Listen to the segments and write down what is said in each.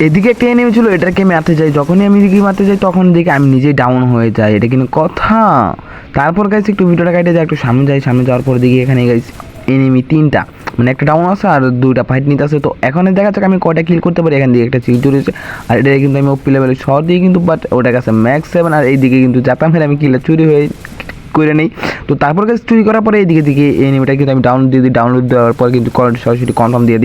এদিকে একটা এনিমি ছিল, এটাকে মারতে যাই, যখনই আমি এদিকে মারতে যাই তখন দেখি আমি নিজেই ডাউন হয়ে যাই। এটা কিন্তু কথা। তারপর গাইছি একটু ভিডিওটা কাটে যায়, একটু সামনে যাওয়ার পর দেখি এখানে গাইছি এনিমি 3টা, মানে একটা ডাউন আছে আর 2টা ফাইট নিতে আছে। তো এখন দেখা যাক আমি কয়টা কিল করতে পারি। এখান দিয়ে একটা চিল চুরিছে, আর এটা কিন্তু আমি ওপি লেভেলের শট দিয়ে কিন্তু, বাট ওটার কাছে ম্যাক্স 7, আর এইদিকে কিন্তু যাতাম ফেলে আমি কিলটা চুরি হয়ে করে নেই। তো তারপর কাছে চুরি করার পরে এইদিকে এনিমিটা কিন্তু আমি ডাউনলোড দেওয়ার পর কিন্তু সরাসরি কনফার্ম দিয়ে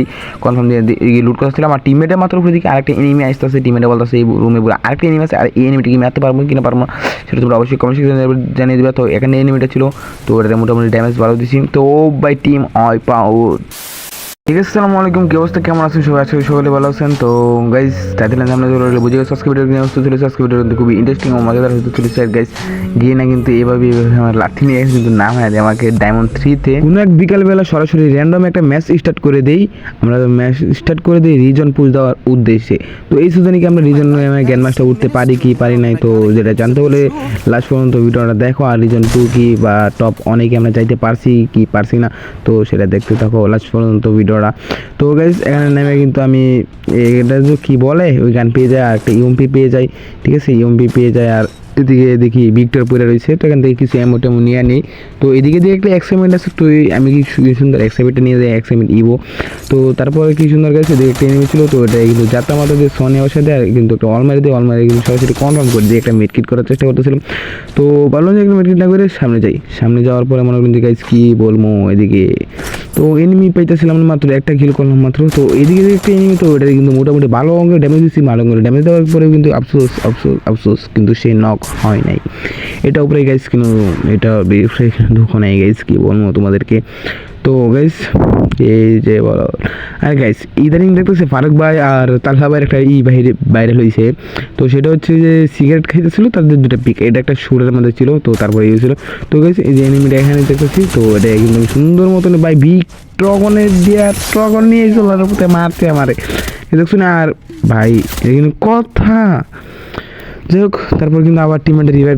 লুট করছিলাম। আর টিমমেটের মাত্র উপরে দিকে আরেকটা এনিমি আসতেছে, টিমমেটে বলতেছে এই রুমে পুরো আরেকটা এনিমি আছে, আর এই এনিমিটা কি মারতে পারবো কিনা পারবো না সেটা তোমরা অবশ্যই কমেন্ট সেকশনে জানিয়ে দেবে। তো এখানে এনিমিটা ছিল, তো ওটা মোটামুটি ড্যামেজ ভালো দিচ্ছি। তো বাই টিম অয় পাও। ঠিক আছে, আসসালামু আলাইকুম, কি অবস্থা, কেমন আছেন সবাই? আজকে সকলে ভালো আছেন। তো গাইস টাইটেল আমরা বুঝে গেছি আজকে ভিডিও নিয়ে চলেছে। আজকে ভিডিও কিন্তু খুবই ইন্টারেস্টিং ও মজাদার হতে চলেছে। গাইস গিয়ে না কিন্তু এভাবে আমার লাঠি নিয়ে কিন্তু নাম হয় আমাকে ডায়মন্ড 3-তে কোনো এক বিকালবেলা সরাসরি র্যান্ডম একটা ম্যাচ স্টার্ট করে দেই। আমরা ম্যাচ স্টার্ট করে দিই রিজন পুশ দেওয়ার উদ্দেশ্যে। তো এই সিজনে কি আমরা রিজন গ্র্যান্ড মাস্টার উঠতে পারি কি পারি নাই, তো যেটা জানতে হলে লাস্ট পর্যন্ত ভিডিওটা দেখো। আর রিজন 2 কি বা টপ অনেকে আমরা চাইতে পারছি কি পারছি না, তো সেটা দেখতে থাকো লাস্ট পর্যন্ত ভিডিওটা। তো গাইস এখানে নেমে কিন্তু আমি এটা যে কী বলে ওই গান পেয়ে যায়, আর একটা ইউএমপি পেয়ে যাই। ঠিক আছে, ইউএমপি পেয়ে যায়। আর এদিকে দেখি ভিক্টর পড়ে রয়েছে, তো এখান থেকে কিছু এমো টেমো নিয়ে নিই। তো এদিকে দিয়ে একটা এক্সাইটমেন্ট আছে, তো আমি কি সুন্দর এক্সাইটমেন্টটা নিয়ে যাই, এক্সাইটমেন্ট ইভো। তো তারপরে কি সুন্দর গেছে, এদিকে একটা এনিমি ছিল, তো এটা কিন্তু যাত্রা মাথা দিয়ে সোনিয়া সাথে আর কিন্তু একটা অলমারি কিন্তু সরাসরি কনফার্ম করে দিয়ে একটা মিডকিট করার চেষ্টা করতেছিলাম। তো ভাবলাম যে একটা মিডকিট না করে সামনে যাওয়ার পরে মনে করলাম যে গাইস কি বলবো এদিকে তো এনিমি পাইতেছিলাম মাত্র একটা কিল করলাম মাত্র। তো এদিকে একটা এনিমি, তো এটা কিন্তু মোটামুটি ভালো অঙ্কের ড্যামেজ দিচ্ছি, ভালো অঙ্কের ড্যামেজ দেওয়ার পরেও কিন্তু আফসোস কিন্তু সে নক হয় নাই। এটা উপরে গাইস কিন্তু এটা দুঃখ নাই গাইস, কি বলবো তোমাদেরকে। তো গাইস এই যে বলো, আর গাইস ইদানিং দেখতেছে ফারুক ভাই আর তালহা ভাইয়ের একটা ভাইরাল হয়েছে। তো সেটা হচ্ছে যে সিগারেট খাইতেছিল, তাদের দুটো পিক, এটা একটা সুরের মধ্যে ছিল, তো তারপরে ইয়ে ছিল। তো গাইস এই যে এনিমিটা এখানে দেখতেছি, তো এটা কিন্তু সুন্দর মতন ভাই ট্রগন নিয়ে চলার উপরে মারতে আমারে দেখছো না। আর ভাই এটা কিন্তু কথা। যাই হোক, তারপর কিন্তু আবার টিমেটে রিভাইভ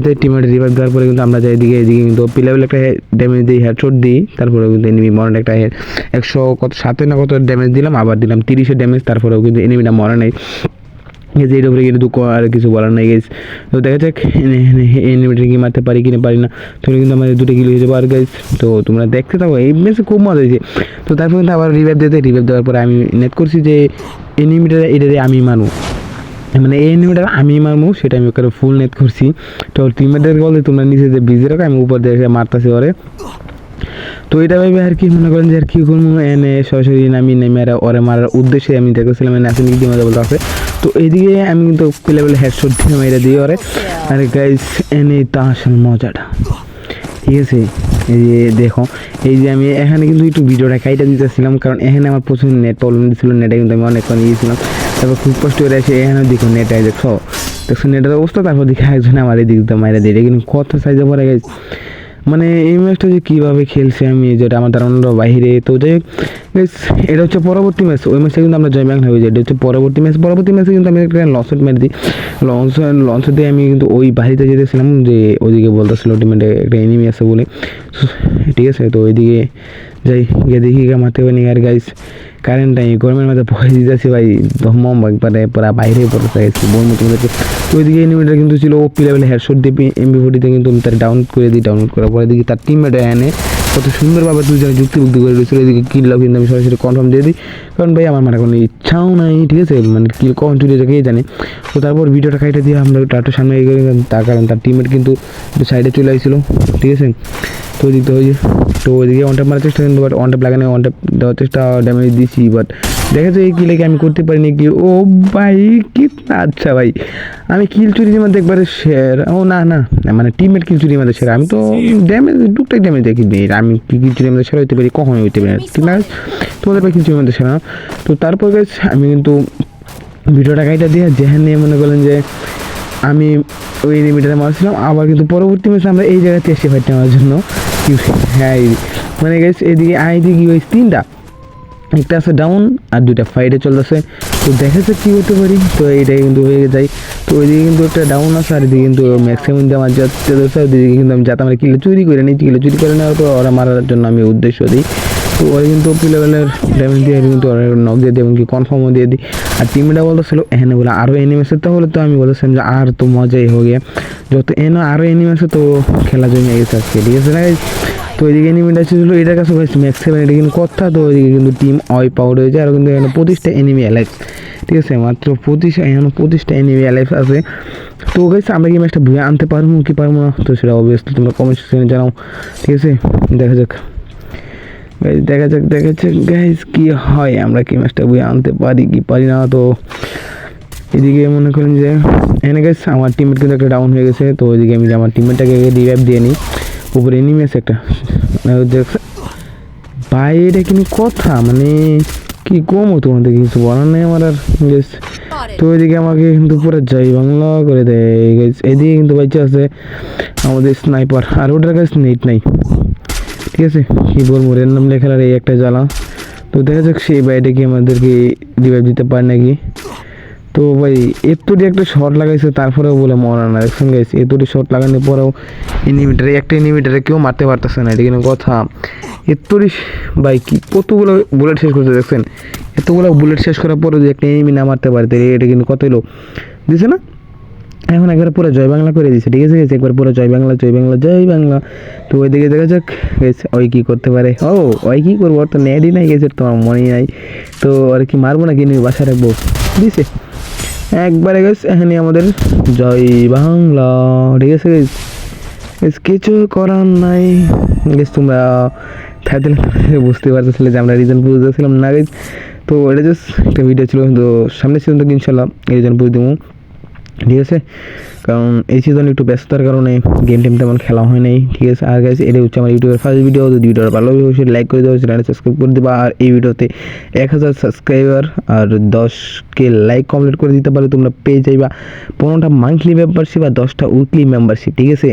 দেওয়ার পরে কিন্তু আমরা যাই এদিকে কিন্তু পিলেবেল একটা ড্যামেজ দিই, হেডশট দিই। তারপরেও কিন্তু এনিমি মরণ একটা 107 না কত ড্যামেজ দিলাম, আবার দিলাম 30 ড্যামেজ, তারপরেও কিন্তু এনিমিটা মরে নাই। এর উপরে কিন্তু দুঃখ আর কিছু বলার নাই গাইস। তো দেখা যাক এনিমিটা কি মারতে পারি কিনা পারি না, তাহলে কিন্তু আমাদের 2টা কিল হয়ে যাবে। আর গাইস তো তোমরা দেখতে থাকো, এই ম্যাচে খুব মজা হয়েছে। তো তারপর কিন্তু আবার রিভাইভ দেওয়ার পরে আমি নেট করছি যে এনিমিটা এটা দিয়ে আমি মারবো, মানে এই এনিমিটা আমি মারবো, সেটা আমি ওকে ফুল নেট করছি। তো টিমমেটদের বলে তোমরা নিচে যে বিজি রাখো, আমি উপর দিয়ে মারতেছি ওরে। তো এটা ভাবে আর কি মনে করেন যে আর কি করবো, এনে সরাসরি নেমে ওরে মারার উদ্দেশ্যে আমি দেখেছিলাম এনে আসলে কি মজা বলতে আছে। তো এইদিকে আমি কিন্তু লেভেলে হেডশট দিয়ে মেরে দিই ওরে। আর গাইস এনে তা আসলে মজাটা, ঠিক আছে। এই যে দেখো, এই যে আমি এখানে কিন্তু একটু ভিডিওটা কাইটা দিতেছিলাম, কারণ এখানে আমার প্রচুর নেট প্রবলেম ছিল, নেটে কিন্তু আমি অনেকক্ষণ গিয়েছিলাম। তারপর খুব কষ্ট করে এসে এখানে দেখো নেটে দেখছো নেটের অবস্থা। তারপর দেখে একজন আমার এই দিক দিয়ে মাইরা দিয়ে, এটা কিন্তু কথা সাইজে পড়ে গেছে। মানে এই ম্যাচটা যে কীভাবে খেলছি আমি, যেটা আমার ধারণার বাইরে। তো যাই হোক, এটা হচ্ছে পরবর্তী ম্যাচ, ওই ম্যাচটা কিন্তু আমরা জয় ব্যাংক হয়ে যাই। এটা হচ্ছে পরবর্তী ম্যাচে কিন্তু আমি একটা লঞ্চট মেরে দিই। লঞ্চ দিয়ে আমি কিন্তু ওই বাড়িতে যেতেছিলাম, যে ওইদিকে বলতেছিল টিমেটে একটা এনিমি আছে বলে, ঠিক আছে। তো ওইদিকে যাই গিয়ে দেখি মারতে পারি। আর গাইস কারেন্ট টাইম গরমের মধ্যে ভয় দিতেছি ভাই, ধর্ম একবারে পুরা বাইরে পড়তে গেছি বলবো তোমাদেরকে। তো ওইদিকে এনিমিটা কিন্তু ছিল ওপি লেভেলে হেডশট দিয়ে MP40 কিন্তু আমি তার ডাউনলোড করে দিই। ডাউনলোড করার পরে দেখি তার টিমমেটে এনে কত সুন্দরভাবে দুজনে যুক্তি করে রয়েছিল। এদিকে কিনলাম কিন্তু আমি সরাসরি কনফার্ম দিয়ে দিই, কারণ ভাই আমার মানে কোনো ইচ্ছাও নাই, ঠিক আছে, মানে কিল কখন চলে যায় কে জানে। তো তারপর ভিডিওটা কাইটে দিয়ে আমরা একটু সামনে এগিয়ে গেলাম, তার কারণ তার টিমমেট কিন্তু সাইডে চলে আসছিল, ঠিক আছে। তো ওই দিকটা হয়েছে, তো ওইদিকে ওয়ান ট্যাপ মারার চেষ্টা, কিন্তু বাট ওয়ান ট্যাপ লাগানো, ওয়ান ট্যাপ দেওয়ার চেষ্টা, ড্যামেজ দিচ্ছি, বাট দেখা যায় এই কিলেকে আমি করতে পারিনি কি। ও ভাই কি আচ্ছা ভাই, আমি কিল চুরির মধ্যে একবারে শেয়ার, ও না মানে টিমমেট কিল চুরির মধ্যে শেয়ার, আমি তো ড্যামেজ টুকটাক ড্যামেজ দেখি, আমি কিল চুরির মধ্যে শেয়ার হইতে পারি, কখনোই হইতে পারি না, ঠিক না। তোমাদের কিল চুরির মধ্যে শেয়ার। তো তারপর গেছে আমি কিন্তু ভিডিওটা কাইটা দিয়ে যেখানে মনে করলেন যে আমি ওই এনিমিটাতে মারছিলাম, আবার কিন্তু পরবর্তী ম্যাচে আমরা এই জায়গাতে এসে ফাইট নেওয়ার জন্য। হ্যাঁ মানে গেছে এদিকে আইদিকে ওই 3টা, একটা আছে ডাউন আর 2টা ফাইটে চলতেছে। তো দেখা যাক কী করতে পারি। তো এইটাই কিন্তু হয়ে যায়। তো ওইদিকে কিন্তু একটা ডাউন আছে, আর এদিকে কিন্তু ম্যাক্সিমাম আমার যাচ্ছে, ওইদিকে কিন্তু আমি যাতে আমরা কিলো চুরি করে নিই, কিলো চুরি করে নেওয়ার পর ওরা মারার জন্য আমি উদ্দেশ্য দিই। তো ওরা কিন্তু ওপি লেভেলের ড্যামেজ দিয়ে কিন্তু ওরা নক দিয়ে দিই এমনকি কনফার্মও দিয়ে দিই। আর টিমটা বলতেছিল এখানে বলে আরও এনিমি আছে, তাহলে তো আমি বলেছিলাম যে আর তো মজাই হয়ে গিয়ে যত এনে আরও এনিমি আছে তো খেলা জমে গেছে আজকে, ঠিক আছে না guys? তো ওইদিকে এনিমিটা ছিল এটার কাছে ভাই ম্যাক্স 7, এটা কিন্তু কথা। তো ওইদিকে কিন্তু টিম ওয়াইপ আউট হয়ে যায়, আর কিন্তু এখানে 25টা এনিমি অ্যালাইভ, ঠিক আছে, মাত্র 25টা এনিমি অ্যালাইভ আছে। তো গাইস আমরা কি ম্যাচটা বুয়ে আনতে পারবো কি পারবো না, তো সেটা অবভিয়াসলি তোমরা কমেন্ট সেকশনে জানাও, ঠিক আছে? দেখা যাক গাইস, দেখা যাক গাইস কি হয়, আমরা কি ম্যাচটা বুয়ে আনতে পারি কি পারি না। তো এদিকে মনে করেন যে এখানে গাইস আমার টিমমেট কিন্তু একটা ডাউন হয়ে গেছে, তো ওইদিকে আমি আমার টিমমেটটাকে রিভাইভ দিয়ে নিই। উপরে এনিমি আছে একটা ভাই, এটা কিন্তু কথা মানে কি কমও তোমাদের কিছু বলার নেই আমার আর গেস। তো ওইদিকে আমাকে কিন্তু পুরো জয় বাংলা করে দেয় গেস। এদিকে কিন্তু বাইচে আছে আমাদের স্নাইপার, আর ওটার কাছে নেট নাই, ঠিক আছে? কি বলবো, র্যান্ডম লেখার এই একটা জ্বালা। তো দেখা যাক সেই বাইরে কি আমাদেরকে রিভাইভ দিতে পারে নাকি। তো ভাই এতটি একটা শট লাগাইছে তারপরেও বলে মরা না, দেখছেন গাইস? এতটি শট লাগানোর পরেও একটা এনিমিটারে কেউ মারতে পারতেছে না, এটা কিন্তু কথা। এতটি ভাই কি কতগুলো বুলেট শেষ করতে, দেখছেন? এতগুলো বুলেট শেষ করার পরে যদি একটা এনিমি না মারতে পারে তাহলে এটা কিন্তু কত লোক দিছে না। এখন একবার পুরো জয় বাংলা করে দিয়েছে, ঠিক আছে? একবার পুরো জয় বাংলা। তো ওইদিকে দেখা যাক ওই কী করতে পারে। ওই কী করবো, ওর তো নেটই নাই গেছে, তোমার মনেই নাই। তো আর কি মারবো না কিনে বাসা রাখবো, দিছে একবারে গেছে। এখানে আমাদের জয় বাংলা, ঠিক আছে গেস? কিছু করার নাই গেস। তোমরা থাকলে বুঝতে পারতেছিলে যে আমরা রিজন বুঝতেছিলাম না গেস। তো এটা জাস্ট একটা ভিডিও ছিল, তো সামনে সিজন তো ইনশাল্লাহ এই রিজন বুঝে দেবো, ঠিক আছে? কারণ এই সিজনে একটু ব্যস্ততার কারণে গেম টেম তেমন খেলা হয় নাই, ঠিক আছে? আর গাইস এটা হচ্ছে আমার ইউটিউবের ফার্স্ট ভিডিও। যদি ভিডিওটা ভালো লাগে অবশ্যই লাইক করে দেওয়া, চ্যানেলটা সাবস্ক্রাইব করে দেবা। আর এই ভিডিওতে 1000 সাবস্ক্রাইবার আর 10K লাইক কমপ্লিট করে দিতে পারলে তোমরা পেয়ে যাইবা 15টা মান্থলি মেম্বারশিপ আর 10টা উইকলি মেম্বারশিপ, ঠিক আছে?